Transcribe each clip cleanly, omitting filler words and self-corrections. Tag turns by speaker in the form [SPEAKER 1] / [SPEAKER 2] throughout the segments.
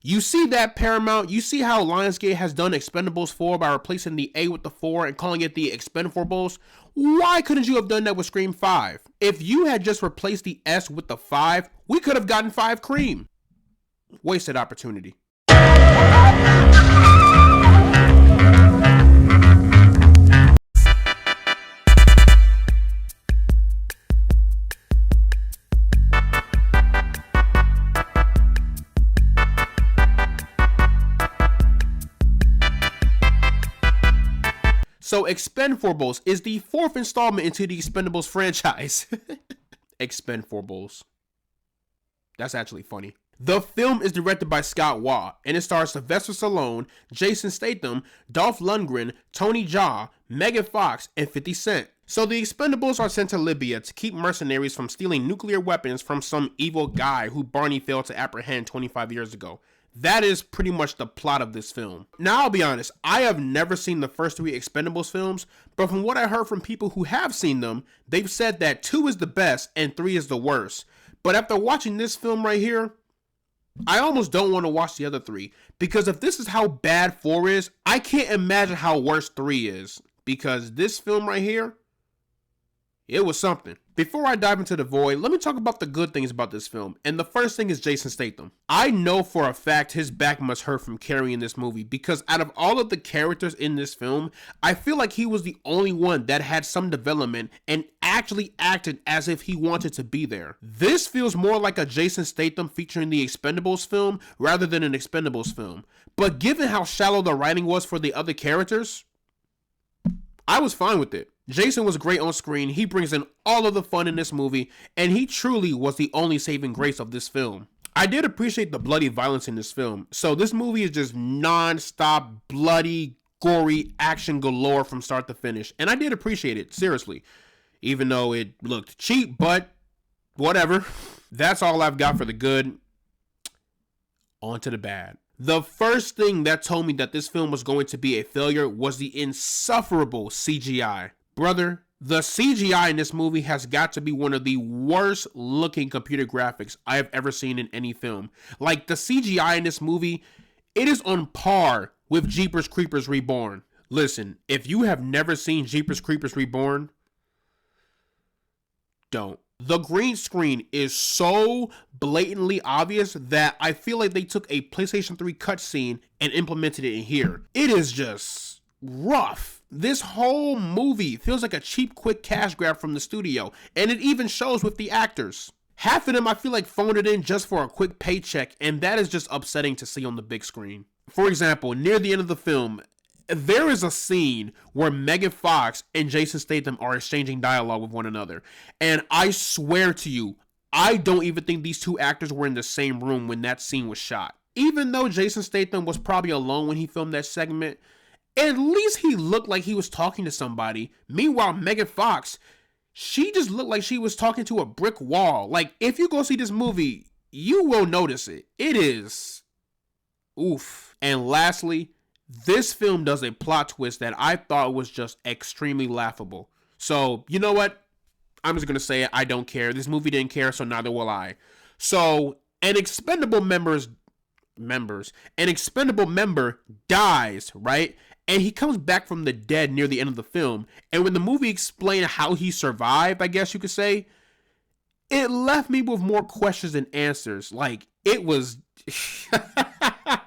[SPEAKER 1] You see that, Paramount? You see how Lionsgate has done Expendables 4 by replacing the A with the 4 and calling it the Expend4BLES? Why couldn't you have done that with Scream 5? If you had just replaced the S with the 5, we could have gotten 5 Cream. Wasted opportunity. So Expend4BLES is the 4th installment into the Expendables franchise. Expend4BLES. That's actually funny. The film is directed by Scott Waugh, and it stars Sylvester Stallone, Jason Statham, Dolph Lundgren, Tony Jaa, Megan Fox, and 50 Cent. So the Expendables are sent to Libya to keep mercenaries from stealing nuclear weapons from some evil guy who Barney failed to apprehend 25 years ago. That is pretty much the plot of this film. Now, I'll be honest, I have never seen the first 3 Expendables films, but from what I heard from people who have seen them, they've said that 2 is the best and 3 is the worst. But after watching this film right here, I almost don't want to watch the other 3, because if this is how bad 4 is, I can't imagine how worse 3 is, because this film right here, it was something. Before I dive into the void, let me talk about the good things about this film, and the first thing is Jason Statham. I know for a fact his back must hurt from carrying this movie, because out of all of the characters in this film, I feel like he was the only one that had some development and actually acted as if he wanted to be there. This feels more like a Jason Statham featuring the Expendables film rather than an Expendables film, but given how shallow the writing was for the other characters, I was fine with it. Jason was great on screen, he brings in all of the fun in this movie, and he truly was the only saving grace of this film. I did appreciate the bloody violence in this film, so this movie is just non-stop, bloody, gory action galore from start to finish, and I did appreciate it, seriously. Even though it looked cheap, but whatever. That's all I've got for the good. On to the bad. The first thing that told me that this film was going to be a failure was the insufferable CGI. Brother, the CGI in this movie has got to be one of the worst looking computer graphics I have ever seen in any film. Like, the CGI in this movie, it is on par with Jeepers Creepers Reborn. Listen, if you have never seen Jeepers Creepers Reborn, don't. The green screen is so blatantly obvious that I feel like they took a PlayStation 3 cutscene and implemented it in here. It is just rough. This whole movie feels like a cheap, quick cash grab from the studio, and it even shows with the actors. Half of them I feel like phoned it in just for a quick paycheck, and that is just upsetting to see on the big screen. For example, near the end of the film, there is a scene where Megan Fox and Jason Statham are exchanging dialogue with one another, and I swear to you, I don't even think these two actors were in the same room when that scene was shot. Even though Jason Statham was probably alone when he filmed that segment, at least he looked like he was talking to somebody. Meanwhile, Megan Fox, she just looked like she was talking to a brick wall. Like, if you go see this movie, you will notice it. It is oof. And lastly, this film does a plot twist that I thought was just extremely laughable. So, you know what? I'm just going to say it. I don't care. This movie didn't care, so neither will I. So, an expendable member dies, right? And he comes back from the dead near the end of the film. And when the movie explained how he survived, I guess you could say, it left me with more questions than answers. Like, it was...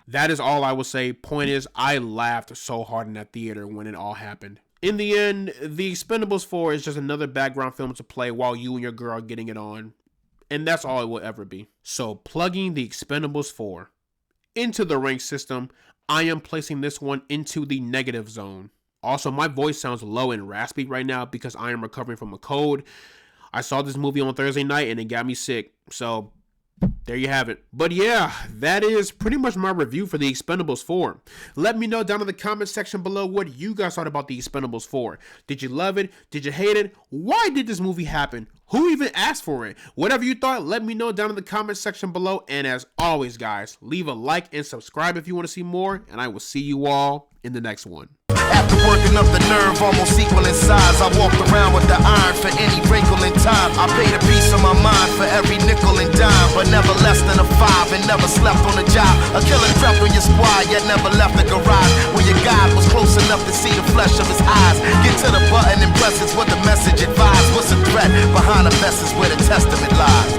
[SPEAKER 1] That is all I will say. Point is, I laughed so hard in that theater when it all happened. In the end, The Expendables 4 is just another background film to play while you and your girl are getting it on. And that's all it will ever be. So, plugging The Expendables 4 into the rank system, I am placing this one into the negative zone. Also, my voice sounds low and raspy right now because I am recovering from a cold. I saw this movie on Thursday night and it got me sick. So, there you have it. But yeah, that is pretty much my review for The Expendables 4. Let me know down in the comment section below what you guys thought about The Expendables 4. Did you love it? Did you hate it? Why did this movie happen? Who even asked for it? Whatever you thought, let me know down in the comment section below. And as always, guys, leave a like and subscribe if you want to see more. And I will see you all in the next one.
[SPEAKER 2] working up the nerve, almost equal in size. I walked around with the iron for any wrinkle in time. I paid a piece of my mind for every nickel and dime, but never less than a 5 and never slept on the job. A killer crept on your squad, yet never left the garage, where your God was close enough to see the flesh of his eyes. Get to the button and press, it's what the message advised. What's the threat behind the message where the testament lies?